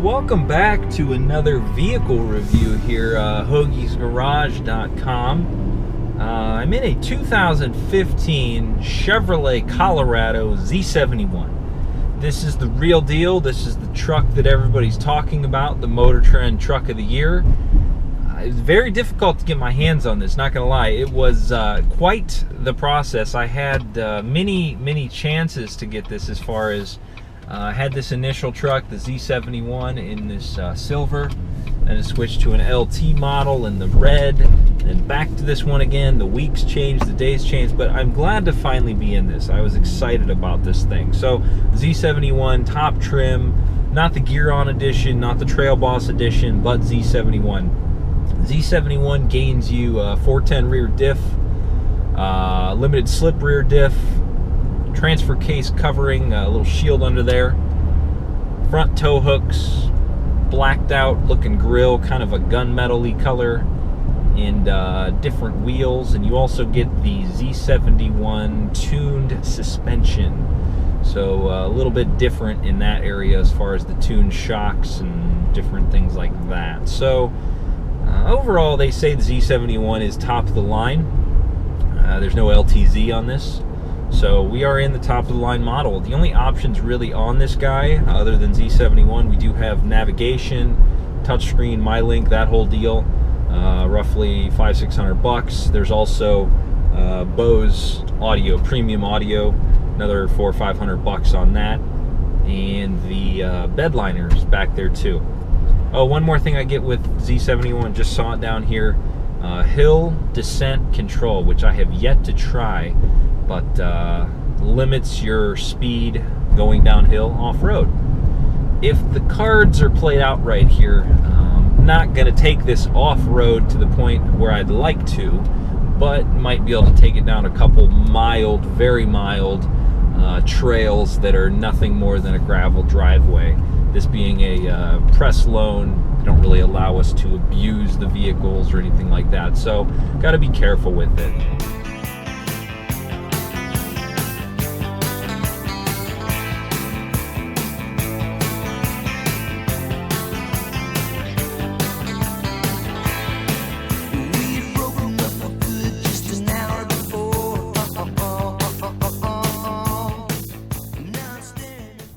welcome back to another vehicle review here, hoagiesgarage.com. I'm in a 2015 Chevrolet Colorado Z71. This is the real deal. This is the truck that everybody's talking about, the Motor Trend Truck of the Year. It's very difficult to get my hands on this, not gonna lie. It was quite the process. I had many chances to get this, as far as I had this initial truck, the Z71, in this silver, and it switched to an LT model in the red, and back to this one again. The weeks changed, the days changed, but I'm glad to finally be in this. I was excited about this thing. So Z71 top trim, not the Gear On edition, not the Trail Boss edition, but Z71. Z71 gains you 410 rear diff, limited slip rear diff, transfer case covering, a little shield under there, front tow hooks, blacked out looking grille, kind of a gunmetal-y color, and different wheels. And you also get the Z71 tuned suspension, so a little bit different in that area as far as the tuned shocks and different things like that. So overall, they say the Z71 is top of the line. There's no LTZ on this, so we are in the top of the line model. The only options really on this guy, other than Z71, we do have navigation, touchscreen, MyLink, that whole deal, roughly $500-600. There's also Bose audio, premium audio, another $400 or $500 on that, and the bed liners back there too. Oh, one more thing I get with Z71, just saw it down here, hill descent control, which I have yet to try, but limits your speed going downhill off-road. If the cards are played out right here, I'm not going to take this off-road to the point where I'd like to, but might be able to take it down a couple mild, very mild trails that are nothing more than a gravel driveway. This being a press loan, they don't really allow us to abuse the vehicles or anything like that, so got to be careful with it.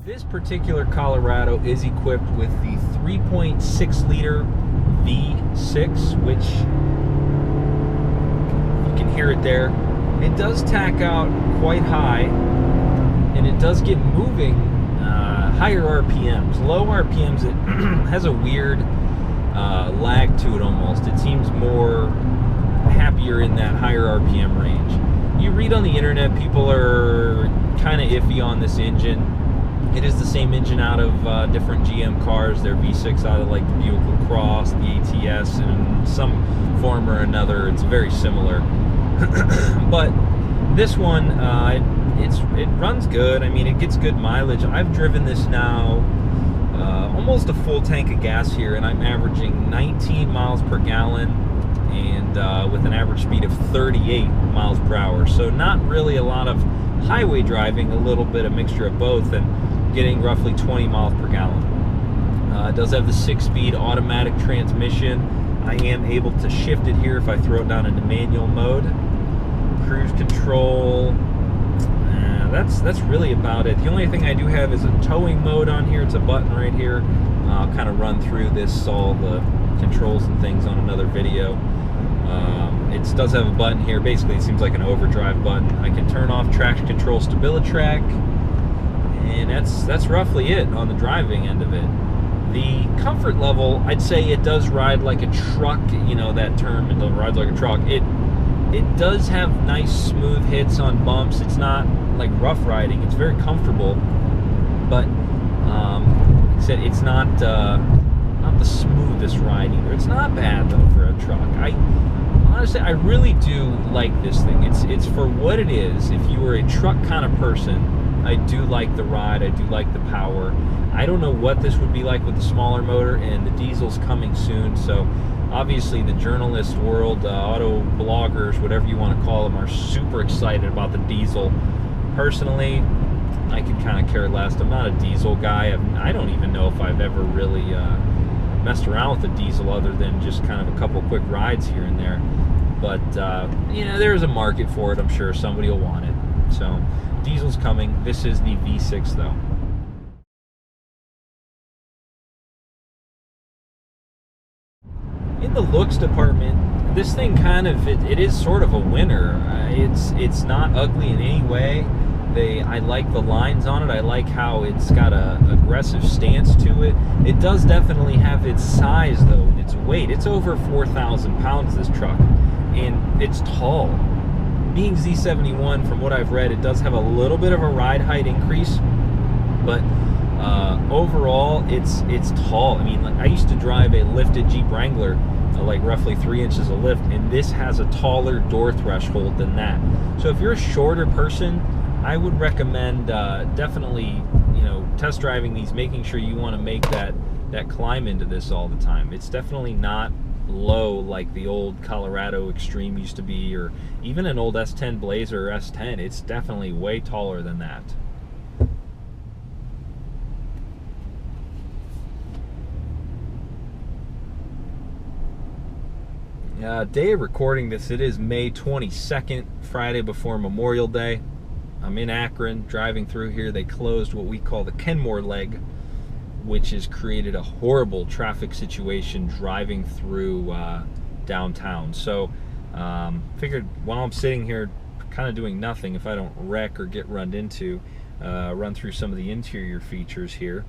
This particular Colorado is equipped with the 3.6 liter V6, which you can hear it there. It does tack out quite high, and it does get moving higher RPMs. Low RPMs, it has a weird lag to it almost. It seems more happier in that higher RPM range. You read on the internet, people are kind of iffy on this engine. It is the same engine out of different GM cars. Their V6 out of like the Buick LaCrosse, the ATS, and some form or another. It's very similar. But this one, it runs good. I mean, it gets good mileage. I've driven this now almost a full tank of gas here, and I'm averaging 19 miles per gallon, and with an average speed of 38 miles per hour. So not really a lot of highway driving, a little bit of mixture of both, and getting roughly 20 miles per gallon. It does have the 6-speed automatic transmission. I am able to shift it here if I throw it down into manual mode. Cruise control, that's really about it. The only thing I do have is a towing mode on here. It's a button right here. I'll kind of run through this, all the controls and things on another video. It does have a button here. Basically, it seems like an overdrive button. I can turn off traction control, StabiliTrak, and that's roughly it on the driving end of it. The comfort level, I'd say it does ride like a truck. You know that term, it rides like a truck. It does have nice smooth hits on bumps. It's not like rough riding. It's very comfortable, but like I said, it's not the smoothest ride either. It's not bad though for a truck. Honestly, I really do like this thing. It's for what it is. If you were a truck kind of person, I do like the ride. I do like the power. I don't know what this would be like with the smaller motor, and the diesel's coming soon. So obviously the journalist world, auto bloggers, whatever you want to call them, are super excited about the diesel. Personally, I could kind of care less. I'm not a diesel guy. I don't even know if I've ever really messed around with a diesel other than just kind of a couple quick rides here and there. But, there's a market for it. I'm sure somebody will want it. So, diesel's coming. This is the V6, though. In the looks department, this thing kind of, it is sort of a winner. It's not ugly in any way. I like the lines on it. I like how it's got a aggressive stance to it. It does definitely have its size, though, and its weight. It's over 4,000 pounds, this truck, and it's tall. Being Z71, from what I've read, it does have a little bit of a ride height increase, but overall, it's tall. I mean, like, I used to drive a lifted Jeep Wrangler, like roughly 3 inches of lift, and this has a taller door threshold than that. So if you're a shorter person, I would recommend definitely, test driving these, making sure you want to make that climb into this all the time. It's definitely not low like the old Colorado Extreme used to be, or even an old S10 Blazer or S10. It's definitely way taller than that. Day of recording this, it is May 22nd, Friday before Memorial Day. I'm in Akron, driving through here. They closed what we call the Kenmore leg, which has created a horrible traffic situation driving through downtown. So figured while I'm sitting here kind of doing nothing, if I don't wreck or get run into, run through some of the interior features here.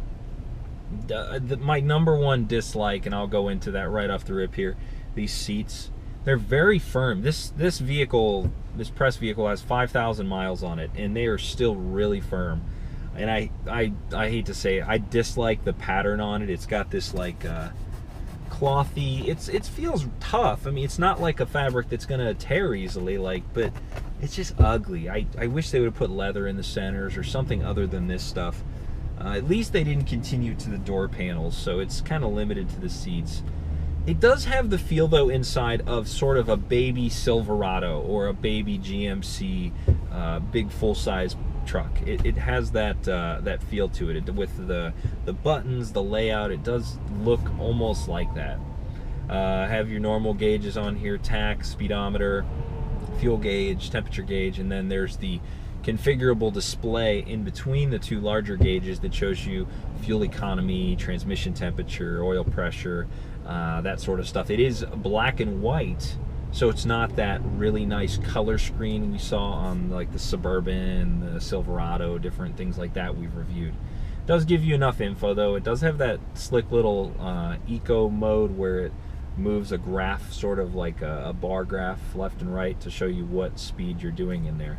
My number one dislike, and I'll go into that right off the rip here, these seats. They're very firm. This vehicle, this press vehicle, has 5,000 miles on it, and they are still really firm. And I hate to say it, I dislike the pattern on it. It's got this like clothy. It feels tough. I mean, it's not like a fabric that's gonna tear easily, but it's just ugly. I wish they would have put leather in the centers or something other than this stuff. At least they didn't continue to the door panels, so it's kind of limited to the seats. It does have the feel, though, inside of sort of a baby Silverado or a baby GMC big full-size truck. It has that feel to it. With the buttons, the layout, it does look almost like that. Have your normal gauges on here: tax, speedometer, fuel gauge, temperature gauge, and then there's the configurable display in between the two larger gauges that shows you fuel economy, transmission temperature, oil pressure, that sort of stuff. It is black and white, so it's not that really nice color screen we saw on like the Suburban, the Silverado, different things like that we've reviewed. It does give you enough info, though. It does have that slick little eco mode where it moves a graph, sort of like a bar graph left and right, to show you what speed you're doing in there.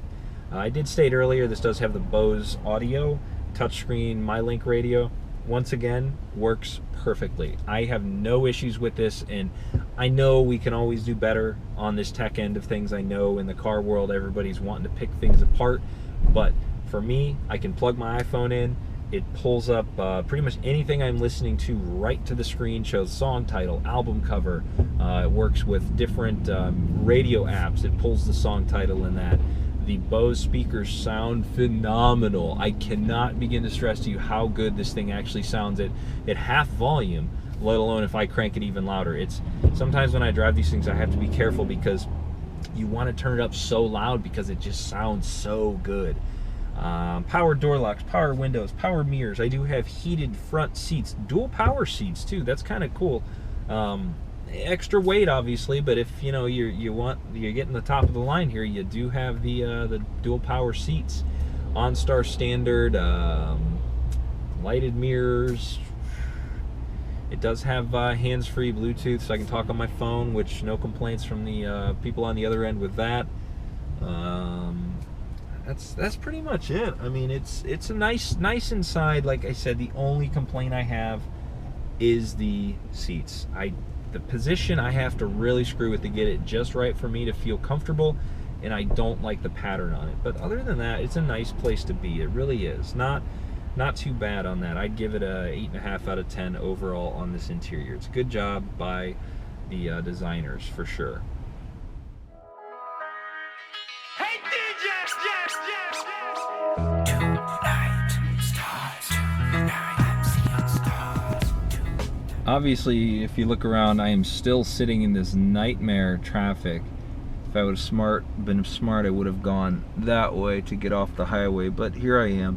I did state earlier, this does have the Bose audio, touchscreen, MyLink radio. Once again, works perfectly. I have no issues with this, and I know we can always do better on this tech end of things. I know in the car world everybody's wanting to pick things apart, but for me, I can plug my iPhone in. It pulls up pretty much anything I'm listening to right to the screen, shows song title, album cover. It works with different radio apps. It pulls the song title in that. The Bose speakers sound phenomenal. I cannot begin to stress to you how good this thing actually sounds at half volume, let alone if I crank it even louder. Sometimes when I drive these things, I have to be careful because you want to turn it up so loud because it just sounds so good. Power door locks, power windows, power mirrors. I do have heated front seats, dual power seats too. That's kind of cool. Extra weight, obviously, but if you're getting the top of the line here, you do have the dual power seats, OnStar standard, lighted mirrors. It does have hands-free Bluetooth, so I can talk on my phone, which no complaints from the people on the other end with that. That's pretty much it. I mean, it's a nice inside. Like I said, the only complaint I have is the seats. The position I have to really screw with to get it just right for me to feel comfortable, and I don't like the pattern on it. But other than that, it's a nice place to be. It really is. Not too bad on that. I'd give it a 8.5 out of 10 overall on this interior. It's a good job by the designers, for sure. Hey, DJ! Yes. Obviously, if you look around, I am still sitting in this nightmare traffic. If I would have been smart, I would have gone that way to get off the highway, but here I am.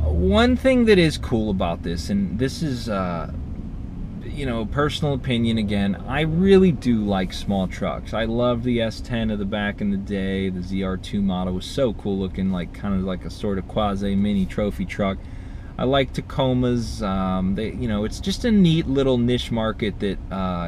One thing that is cool about this, and this is, you know, personal opinion again, I really do like small trucks. I love the S10 of the back in the day. The ZR2 model was so cool looking, like kind of like a sort of quasi mini trophy truck. I like Tacomas. You know, it's just a neat little niche market that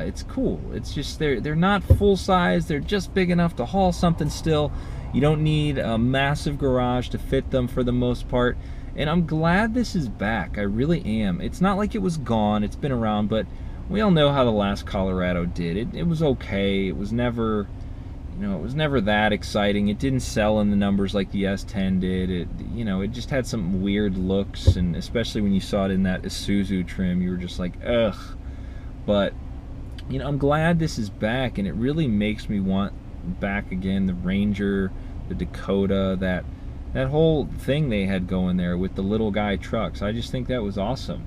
it's cool. It's just they're not full size. They're just big enough to haul something still. You don't need a massive garage to fit them for the most part. And I'm glad this is back. I really am. It's not like it was gone. It's been around, but we all know how the last Colorado did. It was okay. It was never, you know, it was never that exciting. It didn't sell in the numbers like the S10 did. It, you know, it just had some weird looks, and especially when you saw it in that Isuzu trim, you were just like, ugh. But, you know, I'm glad this is back, and it really makes me want back again the Ranger, the Dakota, that whole thing they had going there with the little guy trucks. I just think that was awesome.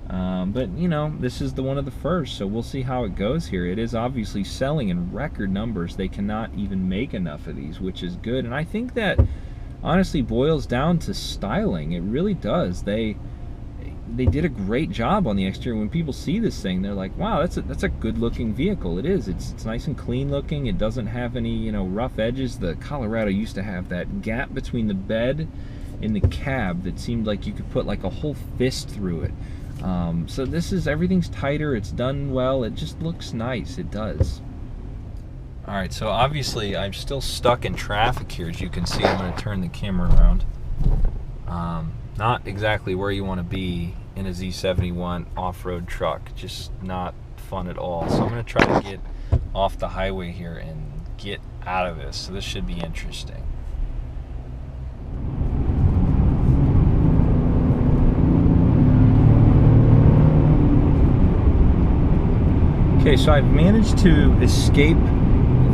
But, you know, this is one of the first, so we'll see how it goes here. It is obviously selling in record numbers. They cannot even make enough of these, which is good. And I think that honestly boils down to styling. It really does. They did a great job on the exterior. When people see this thing, they're like, wow, that's a good looking vehicle. It is. It's nice and clean looking. It doesn't have any, you know, rough edges. The Colorado used to have that gap between the bed and the cab that seemed like you could put like a whole fist through it. So this is, everything's tighter. It's done well. It just looks nice. It does. All right, so obviously I'm still stuck in traffic here. As you can see, I'm going to turn the camera around. Not exactly where you want to be in a Z71 off-road truck. Just not fun at all. So I'm going to try to get off the highway here and get out of this. So this should be interesting. Okay, so I've managed to escape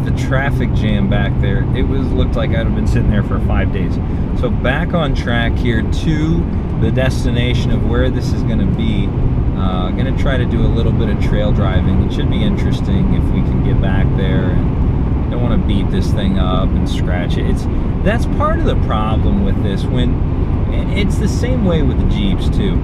the traffic jam back there. It looked like I'd have been sitting there for 5 days. So back on track here to the destination of where this is going to be. Going to try to do a little bit of trail driving. It should be interesting if we can get back there. And I don't want to beat this thing up and scratch it. That's part of the problem with this. It's the same way with the Jeeps too.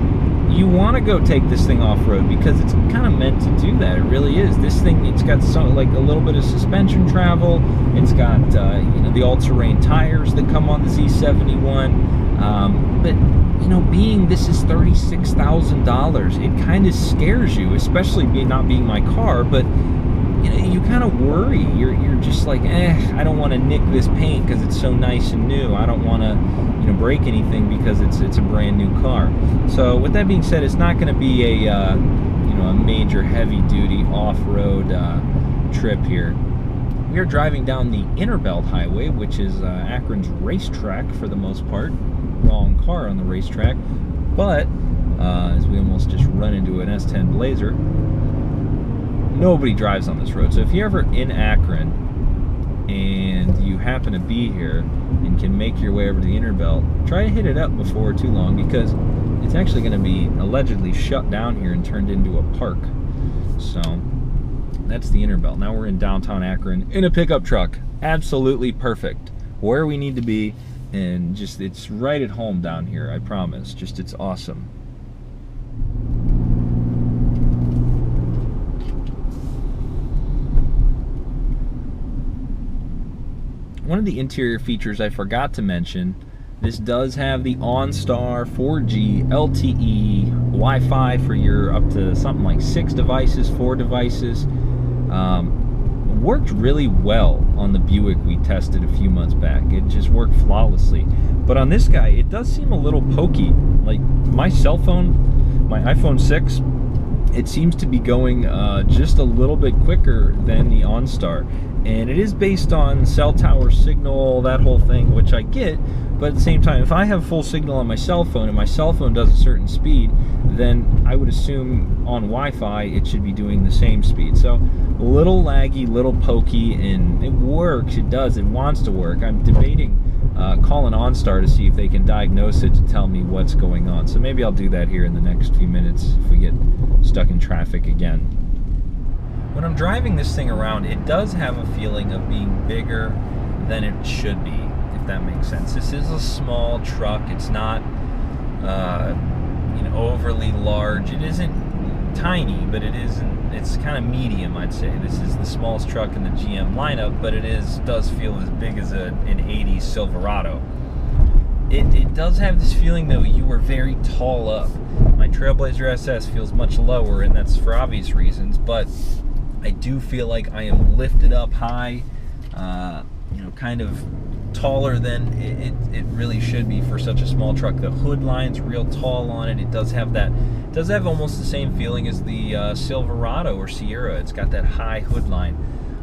You want to go take this thing off-road because it's kind of meant to do that. It really is. This thing, it's got some, like a little bit of suspension travel. It's got you know, the all-terrain tires that come on the Z71. But you know, this is $36,000, it kind of scares you, especially not being my car. But you know, you kind of worry. You're just like, I don't want to nick this paint because it's so nice and new. I don't want to, you know, break anything because it's a brand new car. So with that being said, it's not going to be a you know, a major heavy duty off-road trip here. We are driving down the Interbelt Highway, which is Akron's racetrack for the most part. Wrong car on the racetrack, but as we almost just run into an S10 Blazer. Nobody drives on this road. So if you're ever in Akron and you happen to be here and can make your way over to the Interbelt, try to hit it up before too long, because it's actually going to be allegedly shut down here and turned into a park. So that's the Interbelt. Now we're in downtown Akron in a pickup truck. Absolutely perfect. Where we need to be, and just, it's right at home down here, I promise. Just, it's awesome. One of the interior features I forgot to mention, this does have the OnStar 4G LTE Wi-Fi for your up to something like 6 devices, 4 devices. Worked really well on the Buick we tested a few months back. It just worked flawlessly. But on this guy, it does seem a little pokey. Like my cell phone, my iPhone 6, it seems to be going just a little bit quicker than the OnStar. And it is based on cell tower signal, that whole thing, which I get. But at the same time, if I have full signal on my cell phone and my cell phone does a certain speed, then I would assume on Wi-Fi it should be doing the same speed. So a little laggy, little pokey, and it works. It does. It wants to work. I'm debating calling OnStar to see if they can diagnose it to tell me what's going on. So maybe I'll do that here in the next few minutes if we get stuck in traffic again. When I'm driving this thing around, it does have a feeling of being bigger than it should be, if that makes sense. This is a small truck. It's not overly large. It isn't tiny, but it's kind of medium, I'd say. This is the smallest truck in the GM lineup, but does feel as big as an 80s Silverado. It does have this feeling, though, you are very tall up. My Trailblazer SS feels much lower, and that's for obvious reasons, but I do feel like I am lifted up high, kind of taller than it really should be for such a small truck. The hood line's real tall on it. It does have almost the same feeling as the Silverado or Sierra. It's got that high hood line.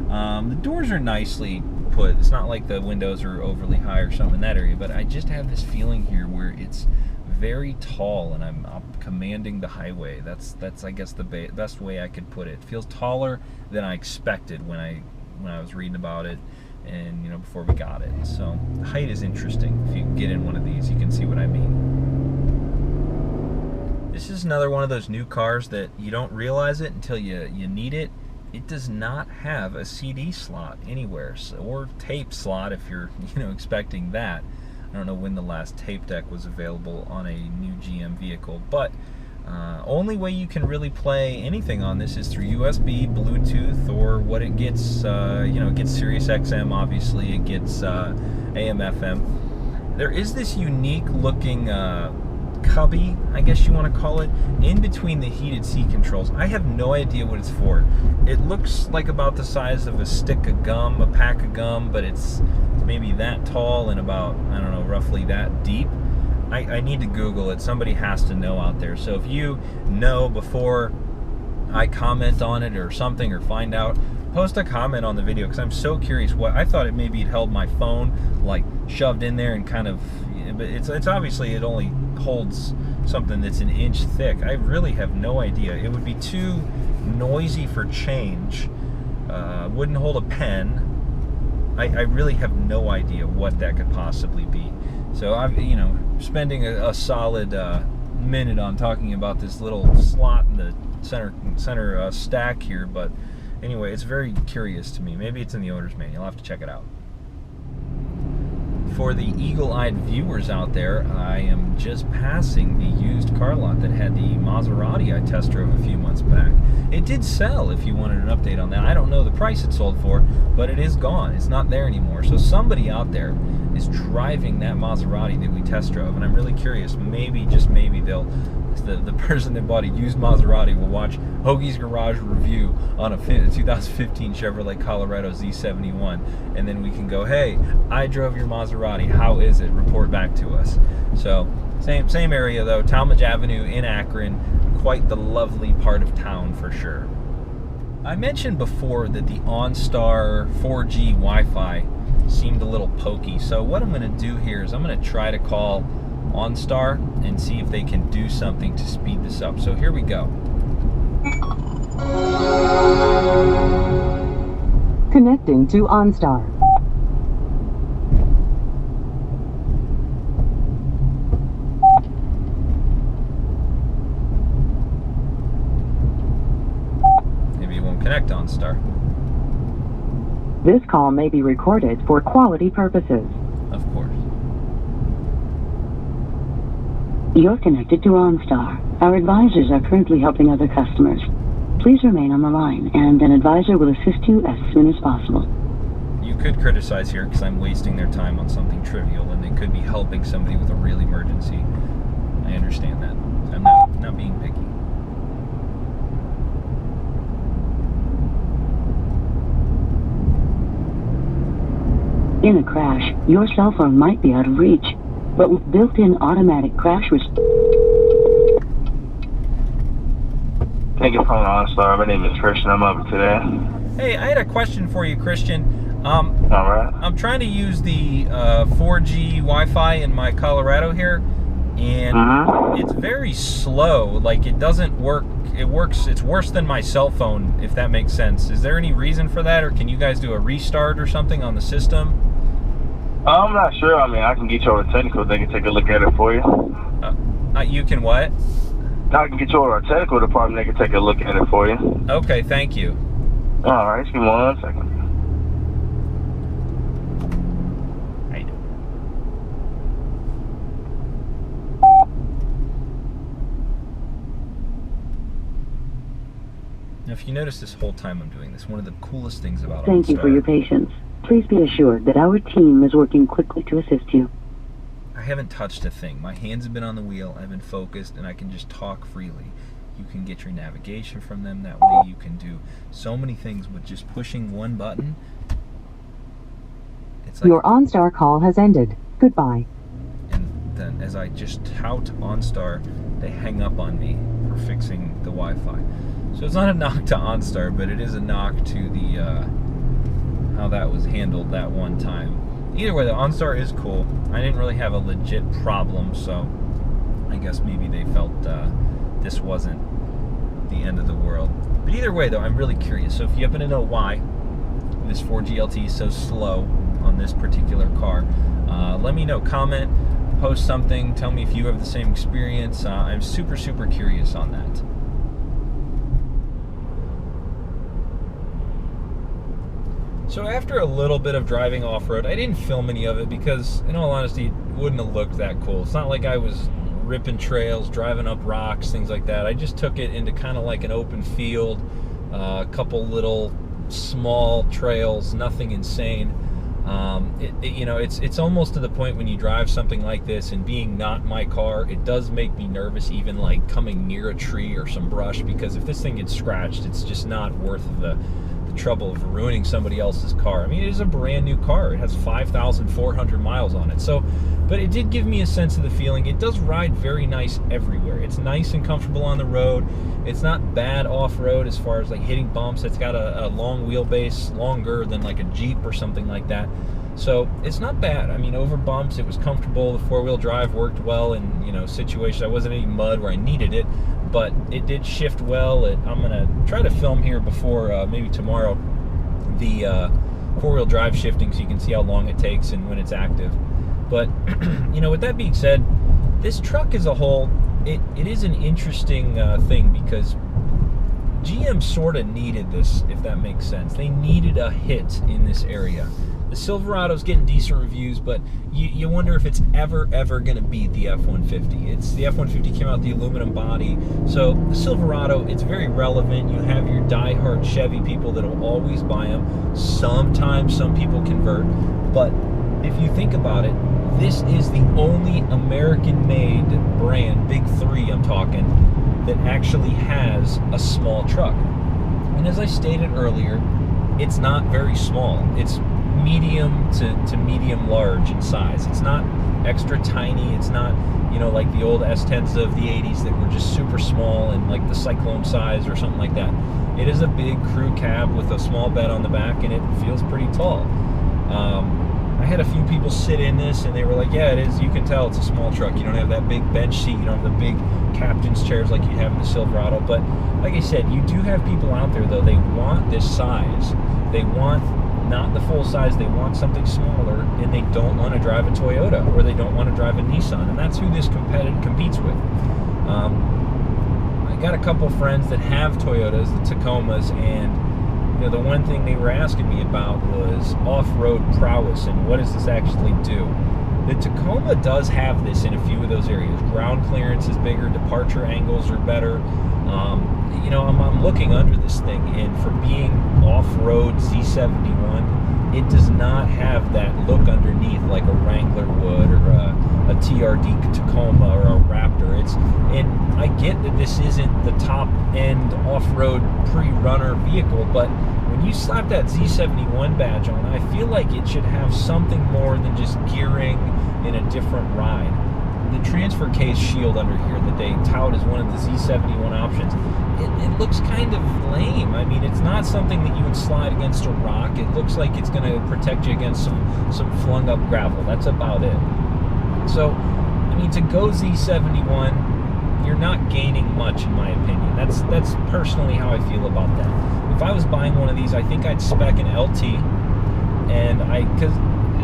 The doors are nicely put. It's not like the windows are overly high or something in that area, but I just have this feeling here where it's very tall and I'm up commanding the highway. That's I guess the best way I could put it. It feels taller than I expected when I was reading about it and before we got it. So height is interesting. If you get in one of these, you can see what I mean. This is another one of those new cars that you don't realize it until you need it. It does not have a CD slot anywhere, or tape slot if you're expecting that. I don't know when the last tape deck was available on a new GM vehicle, but only way you can really play anything on this is through USB, Bluetooth, or what it gets. It gets Sirius XM, obviously. It gets AM, FM. There is this unique looking cubby, I guess you want to call it, in between the heated seat controls. I have no idea what it's for. It looks like about the size of a stick of gum, a pack of gum, but it's maybe that tall and about, I don't know, roughly that deep. I need to Google it. Somebody has to know out there. So if you know before I comment on it or something, or find out, post a comment on the video, because I'm so curious. I thought it maybe it held my phone like shoved in there and kind of, but it's obviously it only holds something that's an inch thick. I really have no idea. It would be too noisy for change. Wouldn't hold a pen. I really have no idea what that could possibly be. So I'm, spending a solid minute on talking about this little slot in the center stack here. But anyway, it's very curious to me. Maybe it's in the owner's manual. I'll have to check it out. For the eagle-eyed viewers out there, I am just passing the used car lot that had the Maserati I test drove a few months back. It did sell, if you wanted an update on that. I don't know the price it sold for, but it is gone. It's not there anymore. So somebody out there is driving that Maserati that we test drove, and I'm really curious. Maybe, just maybe, the person that bought a used Maserati will watch Hoagie's Garage review on a 2015 Chevrolet Colorado Z71, and then we can go, hey, I drove your Maserati, how is it? Report back to us. So same area though, Talmadge Avenue in Akron, quite the lovely part of town for sure. I mentioned before that the OnStar 4G Wi-Fi seemed a little pokey, so what I'm going to do here is I'm going to try to call OnStar and see if they can do something to speed this up. So here we go. Connecting to OnStar. Maybe it won't connect OnStar. This call may be recorded for quality purposes. Of course. You're connected to OnStar. Our advisors are currently helping other customers. Please remain on the line, and an advisor will assist you as soon as possible. You could criticize here because I'm wasting their time on something trivial, and they could be helping somebody with a real emergency. I understand that. I'm not being picky. In a crash, your cell phone might be out of reach, but with built-in automatic crash Thank you for calling OnStar. My name is Christian. I'm over today. Hey, I had a question for you, Christian. All right. I'm trying to use the 4G Wi-Fi in my Colorado here, and it's very slow. Like, it doesn't work. It's worse than my cell phone, if that makes sense. Is there any reason for that, or can you guys do a restart or something on the system? I'm not sure. I mean, I can get you over to technical. They can take a look at it for you. You can what? I can get you over to our technical department. They can take a look at it for you. Okay, thank you. All right, just give me 1 second. How you doing? Now, if you notice this whole time I'm doing this, one of the coolest things about Thank you for your patience. Please be assured that our team is working quickly to assist you. I haven't touched a thing. My hands have been on the wheel, I've been focused, and I can just talk freely. You can get your navigation from them that way. You can do so many things with just pushing one button. It's like, Your OnStar call has ended. Goodbye. and then as I just tout OnStar, they hang up on me for fixing the Wi-Fi. So it's not a knock to OnStar, but it is a knock to the how that was handled that one time. Either way, the OnStar is cool. I didn't really have a legit problem, so I guess maybe they felt this wasn't the end of the world. But either way, though, I'm really curious. So if you happen to know why this Ford GLT is so slow on this particular car, let me know. Comment, post something, tell me if you have the same experience. I'm super, super curious on that. So after a little bit of driving off-road, I didn't film any of it because, in all honesty, it wouldn't have looked that cool. It's not like I was ripping trails, driving up rocks, things like that. I just took it into kind of like an open field, a couple little small trails, nothing insane. It's almost to the point when you drive something like this, and being not my car, it does make me nervous even like coming near a tree or some brush, because if this thing gets scratched, it's just not worth the trouble of ruining somebody else's car. I mean, it is a brand new car. It has 5,400 miles on it. So, but it did give me a sense of the feeling. It does ride very nice everywhere. It's nice and comfortable on the road. It's not bad off-road as far as like hitting bumps. It's got a long wheelbase, longer than like a Jeep or something like that. So it's not bad. I mean, over bumps, it was comfortable. The four-wheel drive worked well in, situations. I wasn't in any mud where I needed it, but it did shift well. I'm gonna try to film here before maybe tomorrow the four-wheel drive shifting, so you can see how long it takes and when it's active. But with that being said, this truck as a whole, it is an interesting thing, because GM sort of needed this, if that makes sense. They needed a hit in this area. The Silverado's getting decent reviews, but you wonder if it's ever going to beat the F-150. The F-150 came out the aluminum body, so the Silverado, it's very relevant. You have your die-hard Chevy people that will always buy them. Sometimes some people convert, but if you think about it, this is the only American-made brand, big three I'm talking, that actually has a small truck. And as I stated earlier, it's not very small. It's medium to medium large in size. It's not extra tiny. It's not, like the old S10s of the 80s that were just super small and like the Cyclone size or something like that. It is a big crew cab with a small bed on the back, and it feels pretty tall. I had a few people sit in this, and they were like, yeah, it is. You can tell it's a small truck. You don't have that big bench seat. You don't have the big captain's chairs like you have in the Silverado. But like I said, you do have people out there, though, they want this size. They want not the full size, they want something smaller, and they don't want to drive a Toyota, or they don't want to drive a Nissan, and that's who this competes with. I got a couple friends that have Toyotas, the Tacomas, and the one thing they were asking me about was off-road prowess and what does this actually do. The Tacoma does have this in a few of those areas. Ground clearance is bigger, departure angles are better. I'm looking under this thing, and for being off-road Z71, it does not have that look underneath like a Wrangler would, or a TRD Tacoma, or a Raptor. And I get that this isn't the top-end off-road pre-runner vehicle, but when you slap that Z71 badge on, I feel like it should have something more than just gearing in a different ride. The transfer case shield under here that they tout as one of the Z71 options, it looks kind of lame. I mean, it's not something that you would slide against a rock. It looks like it's going to protect you against some flung up gravel. That's about it. So, I mean, to go Z71, you're not gaining much, in my opinion. That's personally how I feel about that. If I was buying one of these, I think I'd spec an LT, and because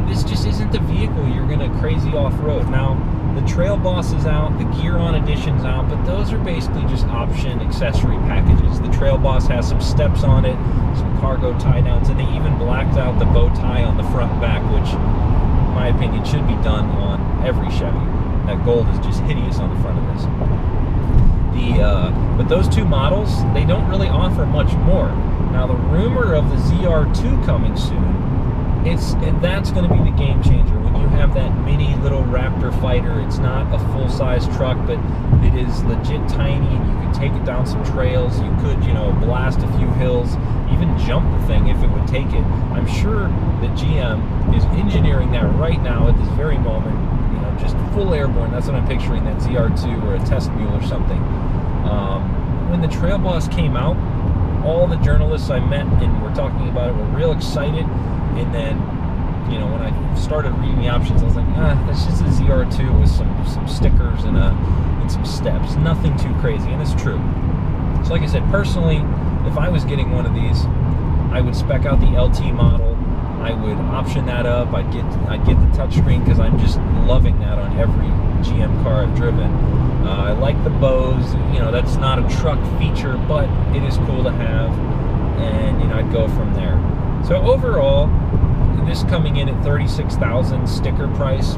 this just isn't the vehicle you're gonna crazy off-road. Now, the Trail Boss is out, the Gear On Edition's out, but those are basically just option accessory packages. The Trail Boss has some steps on it, some cargo tie downs, and they even blacked out the bow tie on the front and back, which, in my opinion, should be done on every Chevy. That gold is just hideous on the front of this. But those two models, they don't really offer much more. Now, the rumor of the ZR2 coming soon, that's going to be the game changer. When you have that mini little Raptor fighter, it's not a full-size truck, but it is legit tiny, and you can take it down some trails. You could, blast a few hills, even jump the thing if it would take it. I'm sure that GM is engineering that right now at this very moment, just full airborne. That's what I'm picturing, that ZR2 or a test mule or something. When the Trail Boss came out, all the journalists I met and were talking about it were real excited. And then, when I started reading the options, I was like, that's just a ZR2 with some stickers and some steps. Nothing too crazy, and it's true. So like I said, personally, if I was getting one of these, I would spec out the LT model. I would option that up. I'd get the touchscreen because I'm just loving that on every GM car I've driven. I like the bows. That's not a truck feature, but it is cool to have, and I'd go from there. So overall, this coming in at $36,000 sticker price,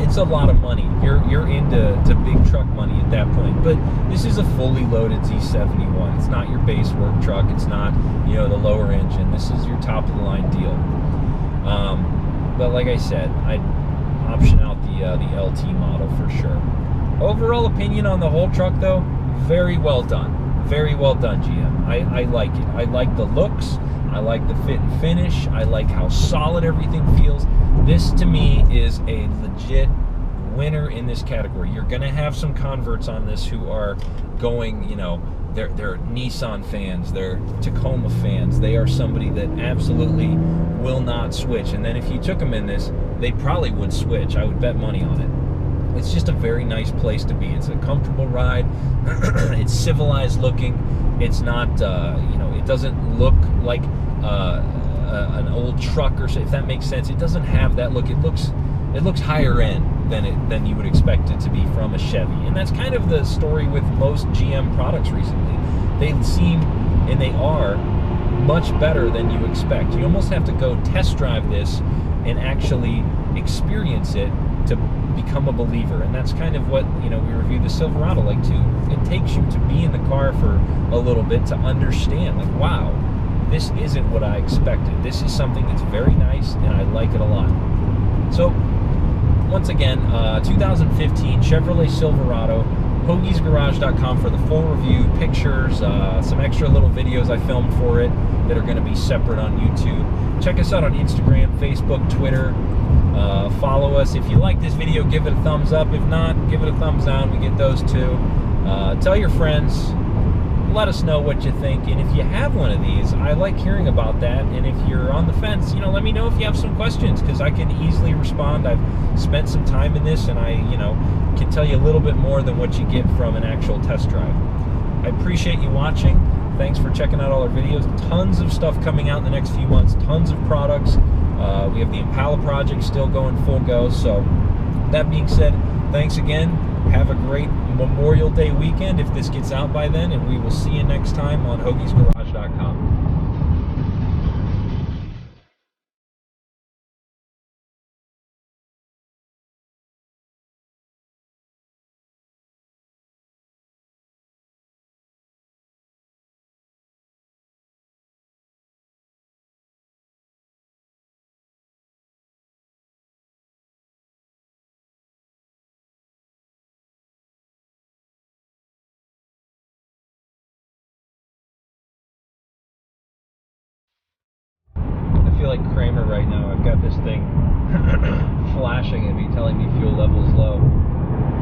it's a lot of money. You're into big truck money at that point. But this is a fully loaded Z71. It's not your base work truck. It's not the lower engine. This is your top of the line deal. But like I said, I'd option out the LT model for sure. Overall opinion on the whole truck though, very well done. Very well done, GM. I like it. I like the looks. I like the fit and finish. I like how solid everything feels. This, to me, is a legit winner in this category. You're going to have some converts on this who are going, they're Nissan fans, they're Tacoma fans. They are somebody that absolutely will not switch. And then if you took them in this, they probably would switch. I would bet money on it. It's just a very nice place to be. It's a comfortable ride. It's civilized looking. It's not, it doesn't look like an old truck, or if that makes sense. It doesn't have that look. It looks higher end than you would expect it to be from a Chevy, and that's kind of the story with most GM products recently. They seem, and they are, much better than you expect. You almost have to go test drive this and actually experience it to become a believer, and that's kind of what we reviewed the Silverado like too. It takes you to be in the car for a little bit to understand, like, wow, this isn't what I expected. This is something that's very nice, and I like it a lot. So, once again, 2015 Chevrolet Silverado, hoagiesgarage.com for the full review, pictures, some extra little videos I filmed for it that are going to be separate on YouTube. Check us out on Instagram, Facebook, Twitter. Follow us. If you like this video, give it a thumbs up. If not, give it a thumbs down. We get those too. Tell your friends. Let us know what you think. And if you have one of these, I like hearing about that. And if you're on the fence, let me know if you have some questions, because I can easily respond. I've spent some time in this, and I, can tell you a little bit more than what you get from an actual test drive. I appreciate you watching. Thanks for checking out all our videos. Tons of stuff coming out in the next few months. Tons of products. We have the Impala project still going full go. So that being said, thanks again. Have a great Memorial Day weekend if this gets out by then, and we will see you next time on hoagiesgarage.com. I feel like Kramer right now. I've got this thing flashing at me, telling me fuel level is low,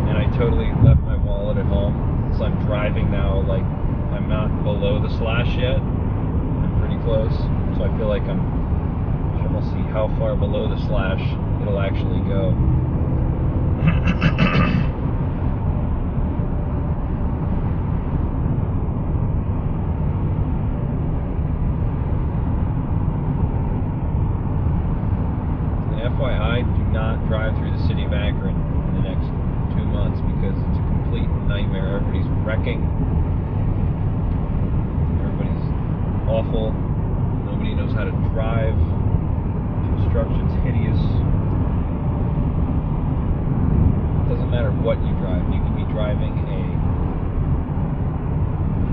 and I totally left my wallet at home, so I'm driving now. Like, I'm not below the slash yet. I'm pretty close, so I feel like I'm trying to see how far below the slash it'll actually go. wrecking. Everybody's awful. Nobody knows how to drive. Construction's hideous. It doesn't matter what you drive. You could be driving a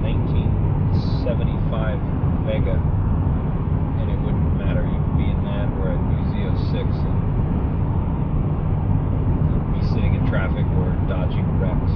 1975 Mega, and it wouldn't matter. You could be in that or a New Z06 and be sitting in traffic or dodging wrecks.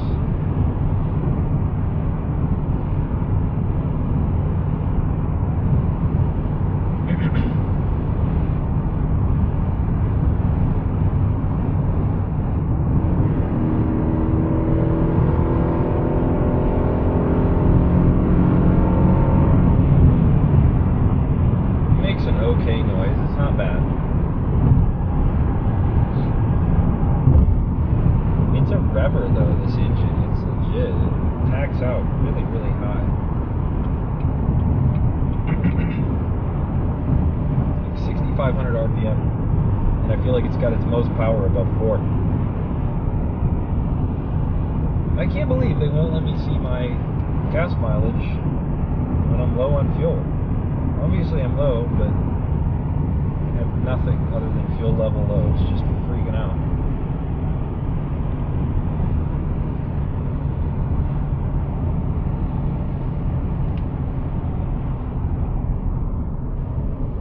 Okay noise, it's not bad. It's a rever though, this engine, it's legit. It tacks out really, really high. Like 6,500 RPM, and I feel like it's got its most power above 4. I can't believe they won't let me see my gas mileage when I'm low on fuel. Obviously I'm low, but I have nothing other than fuel level low. It's just freaking out.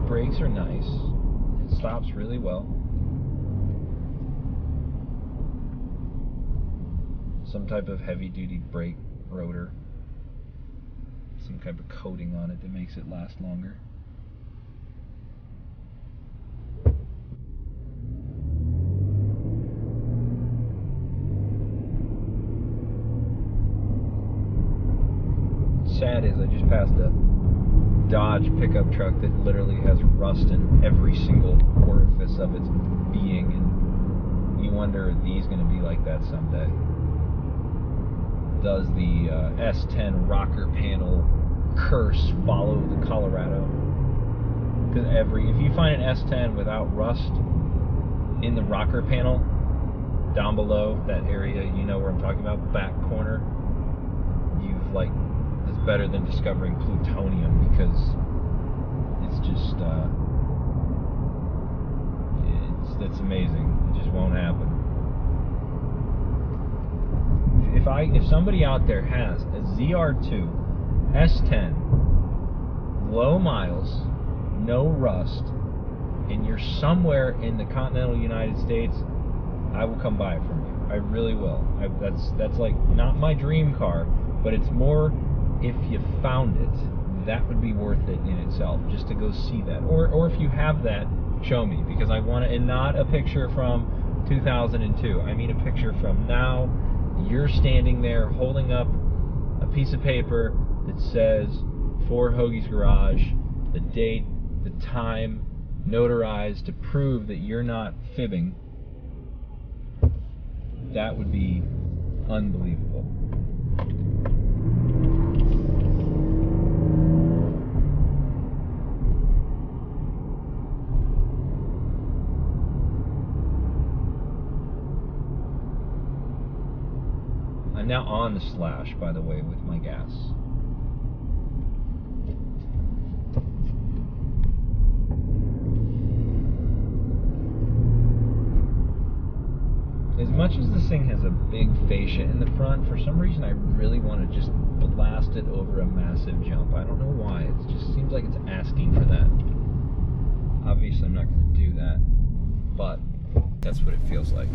Brakes are nice. It stops really well. Some type of heavy duty brake rotor. Some type of coating on it that makes it last longer. Sad is I just passed a Dodge pickup truck that literally has rust in every single orifice of its being, and you wonder, are these going to be like that someday? Does the S10 rocker panel curse follow the Colorado? Because if you find an S10 without rust in the rocker panel, down below that area, you know where I'm talking about, back corner, you've like, it's better than discovering plutonium, because it's just it's amazing. It just won't happen. If somebody out there has a ZR2 S10, low miles, no rust, and you're somewhere in the continental United States, I will come buy it from you. I really will. That's like not my dream car, but it's more, if you found it, that would be worth it in itself, just to go see that. Or if you have that, show me, because I want it, and not a picture from 2002. I mean a picture from now. You're standing there holding up a piece of paper that says for Hoagie's Garage, the date, the time, notarized to prove that you're not fibbing. That would be unbelievable. I'm now on the slash, by the way, with my gas. As much as this thing has a big fascia in the front, for some reason I really want to just blast it over a massive jump. I don't know why. It just seems like it's asking for that. Obviously I'm not going to do that, but that's what it feels like.